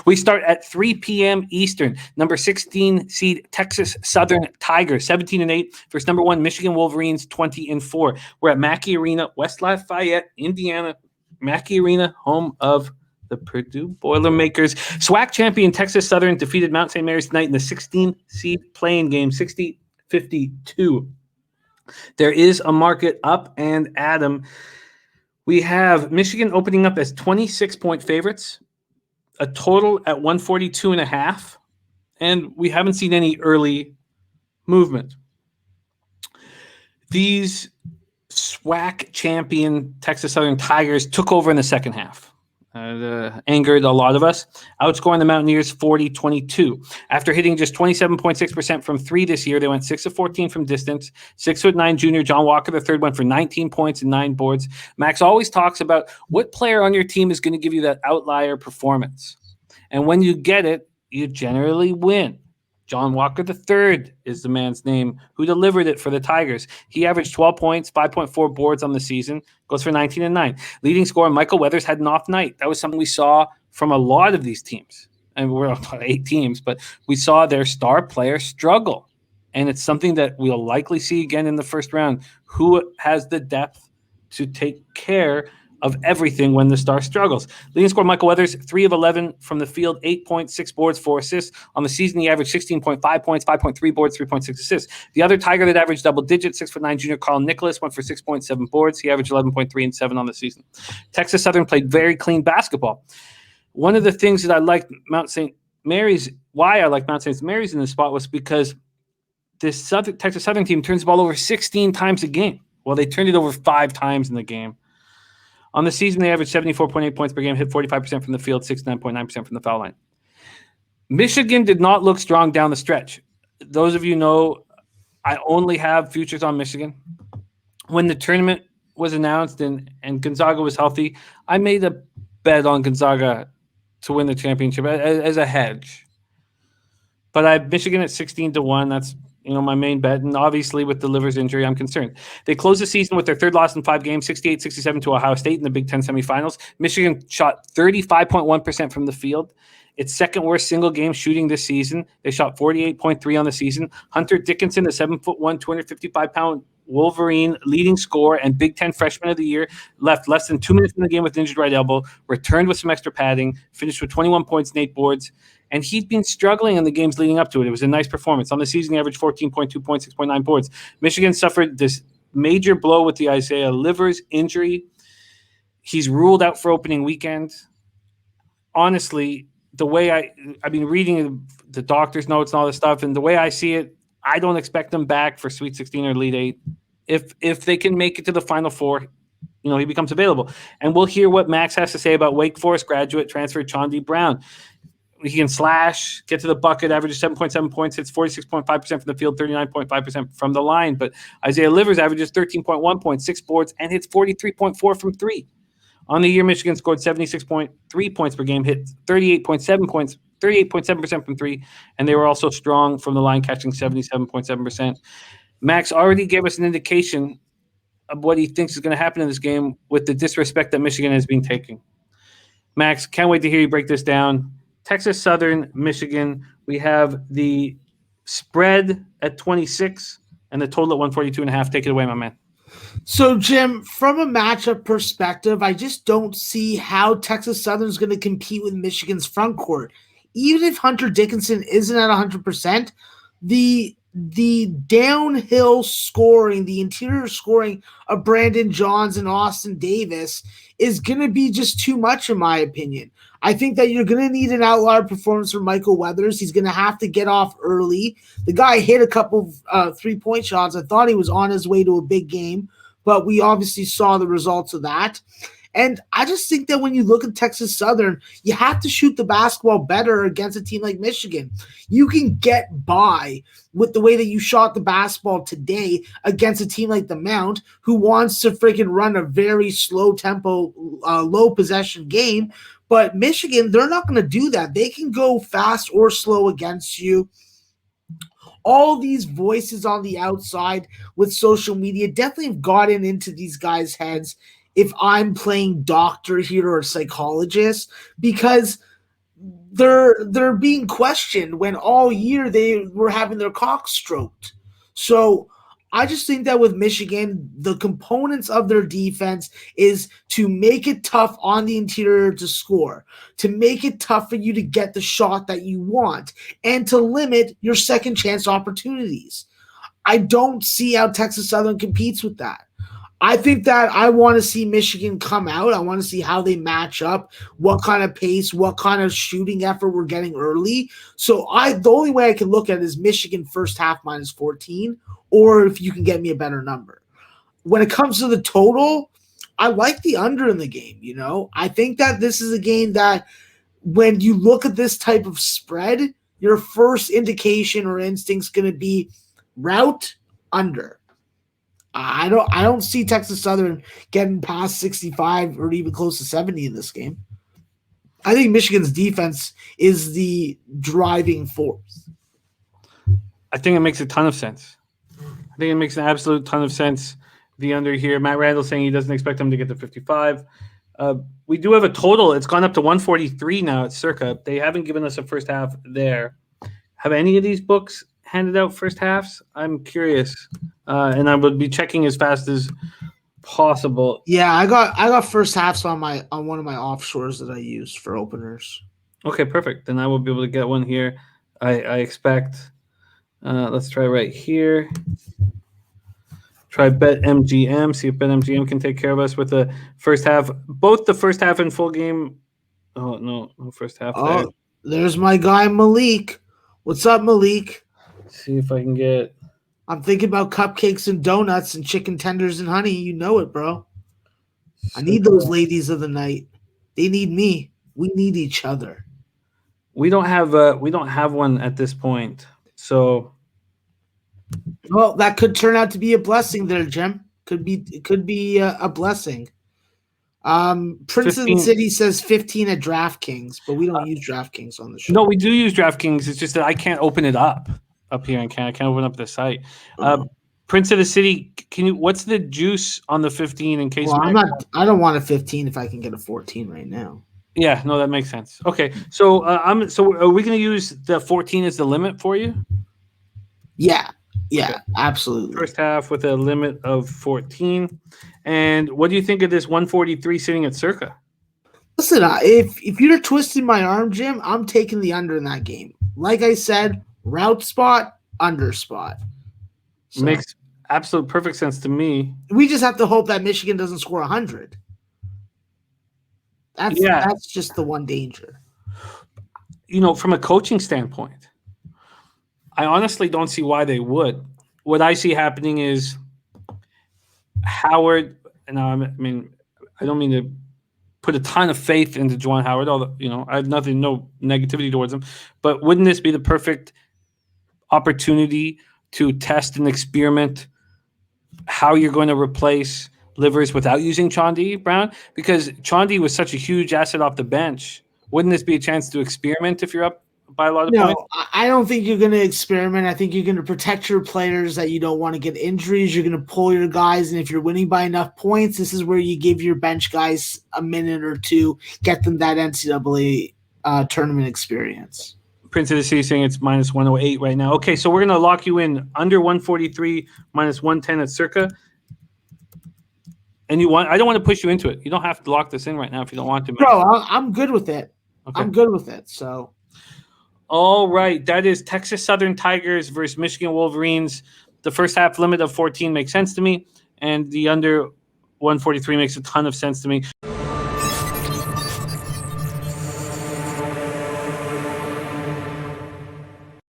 We start at 3 p.m. Eastern. Number 16 seed Texas Southern Tigers, 17-8 versus number 1 Michigan Wolverines, 20-4. We're at Mackey Arena, West Lafayette, Indiana. Mackey Arena, home of the Purdue Boilermakers. SWAC champion Texas Southern defeated Mount St. Mary's tonight in the 16-seed playing game, 60-52. There is a market up, and Adam, we have Michigan opening up as 26-point favorites, a total at 142.5, and we haven't seen any early movement. These SWAC champion Texas Southern Tigers took over in the second half. Angered a lot of us, outscoring the Mountaineers 40-22. After hitting just 27.6% from three this year, they went 6 of 14 from distance. 6'9" junior John Walker III went for 19 points and 9 boards. Max always talks about what player on your team is going to give you that outlier performance. And when you get it, you generally win. John Walker III is the man's name who delivered it for the Tigers. He averaged 12 points, 5.4 boards on the season, goes for 19 and 9. Leading scorer Michael Weathers had an off night. That was something we saw from a lot of these teams. And we're about 8 teams, but we saw their star player struggle. And it's something that we'll likely see again in the first round. Who has the depth to take care of everything when the star struggles? Leading scorer Michael Weathers, 3 of 11 from the field, 8.6 boards, 4 assists. On the season, he averaged 16.5 points, 5.3 boards, 3.6 assists. The other Tiger that averaged double digits, 6'9" junior Carl Nicholas, went for 6.7 boards. He averaged 11.3 and 7 on the season. Texas Southern played very clean basketball. One of the things that I liked why I liked Mount St. Mary's in this spot was because this Texas Southern team turns the ball over 16 times a game. Well, they turned it over 5 times in the game. On the season, they averaged 74.8 points per game, hit 45% from the field, 69.9% from the foul line. Michigan did not look strong down the stretch. Those of you know, I only have futures on Michigan. When the tournament was announced and Gonzaga was healthy, I made a bet on Gonzaga to win the championship as a hedge. But I have Michigan at 16-1. That's my main bet. And obviously with the Livers injury, I'm concerned. They closed the season with their third loss in 5 games, 68-67 to Ohio State in the Big Ten semifinals. Michigan shot 35.1% from the field. Its second worst single game shooting this season. They shot 48.3 on the season. Hunter Dickinson, the 7'1", 255-pound Wolverine leading scorer and Big Ten freshman of the year, left less than 2 minutes in the game with an injured right elbow, returned with some extra padding, finished with 21 points and 8 boards. And he'd been struggling in the games leading up to it. It was a nice performance. On the season, he averaged 14.2 points, 6.9 boards. Michigan suffered this major blow with the Isaiah Livers injury. He's ruled out for opening weekend. Honestly, the way I've been reading the doctor's notes and all this stuff, and the way I see it, I don't expect him back for Sweet 16 or Elite 8. If they can make it to the Final Four, he becomes available. And we'll hear what Max has to say about Wake Forest graduate transfer Chaundi Brown. He can slash, get to the bucket, averages 7.7 points, hits 46.5% from the field, 39.5% from the line. But Isaiah Livers averages 13.1 points, 6 boards, and hits 43.4 from 3. On the year, Michigan scored 76.3 points per game, hit 38.7 points, 38.7% from 3, and they were also strong from the line, catching 77.7%. Max already gave us an indication of what he thinks is going to happen in this game with the disrespect that Michigan has been taking. Max, can't wait to hear you break this down. Texas Southern, Michigan. We have the spread at 26 and the total at 142.5. Take it away, my man. So, Jim, from a matchup perspective, I just don't see how Texas Southern is going to compete with Michigan's front court. Even if Hunter Dickinson isn't at 100%, the downhill scoring, the interior scoring of Brandon Johns and Austin Davis is going to be just too much, in my opinion. I think that you're going to need an outlier performance from Michael Weathers. He's going to have to get off early. The guy hit a couple three-point shots. I thought he was on his way to a big game, but we obviously saw the results of that. And I just think that when you look at Texas Southern, you have to shoot the basketball better against a team like Michigan. You can get by with the way that you shot the basketball today against a team like the Mount, who wants to freaking run a very slow tempo, low possession game. But Michigan, they're not going to do that. They can go fast or slow against you. All these voices on the outside with social media definitely have gotten into these guys' heads, if I'm playing doctor here or psychologist, because they're being questioned when all year they were having their cocks stroked. So I just think that with Michigan, the components of their defense is to make it tough on the interior to score, to make it tough for you to get the shot that you want, and to limit your second chance opportunities. I don't see how Texas Southern competes with that. I think that I want to see Michigan come out. I want to see how they match up, what kind of pace, what kind of shooting effort we're getting early. So the only way I can look at it is Michigan first half minus 14, or if you can get me a better number. When it comes to the total, I like the under in the game, you know. I think that this is a game that when you look at this type of spread, your first indication or instinct is going to be route under. I don't see Texas Southern getting past 65 or even close to 70 in this game. I think Michigan's defense is the driving force. I think it makes a ton of sense. I think it makes an absolute ton of sense. The under here. Matt Randall saying he doesn't expect them to get to 55. We do have a total. It's gone up to 143 now at Circa. They haven't given us a first half there. Have any of these books handed out first halves? I'm curious. And I would be checking as fast as possible. Yeah, I got first halves on one of my offshores that I use for openers. Okay, perfect. Then I will be able to get one here. I expect. Let's try right here. Try BetMGM. See if BetMGM can take care of us with the first half. Both the first half and full game. Oh no first half there. There's my guy Malik. What's up, Malik? Let's see if I can get. I'm thinking about cupcakes and donuts and chicken tenders and honey. You know it, bro. I need those ladies of the night. They need me. We need each other. We don't have one at this point. So, well, that could turn out to be a blessing there, Jim. It could be a blessing. Princeton City says 15 at DraftKings, but we don't use DraftKings on the show. No, we do use DraftKings. It's just that I can't open it up here in Canada. I can't open up the site. Prince of the City, what's the juice on the 15 in case? Well, I don't want a 15 if I can get a 14 right now. Yeah, no, that makes sense. Okay, so So are we going to use the 14 as the limit for you? Yeah, absolutely. First half with a limit of 14. And what do you think of this 143 sitting at Circa? Listen, if you're twisting my arm, Jim, I'm taking the under in that game. Like I said, route spot, under spot. So makes absolute perfect sense to me. We just have to hope that Michigan doesn't score 100. That's just the one danger. You know, from a coaching standpoint, I honestly don't see why they would. What I see happening is Howard, and I mean, I don't mean to put a ton of faith into Juwan Howard, although, you know, I have no negativity towards him, but wouldn't this be the perfect opportunity to test and experiment how you're going to replace Livers without using Chaundi Brown? Because Chaundi was such a huge asset off the bench. Wouldn't this be a chance to experiment if you're up by a lot of points? No, I don't think you're going to experiment. I think you're going to protect your players that you don't want to get injuries. You're going to pull your guys, and if you're winning by enough points, this is where you give your bench guys a minute or two, get them that NCAA tournament experience. Prince of the City saying it's minus 108 right now. Okay, so we're going to lock you in under 143, minus 110 at Circa. And I don't want to push you into it. You don't have to lock this in right now if you don't want to. Bro, I'm good with it. Okay. I'm good with it. So, all right, that is Texas Southern Tigers versus Michigan Wolverines. The first half limit of 14 makes sense to me, and the under 143 makes a ton of sense to me.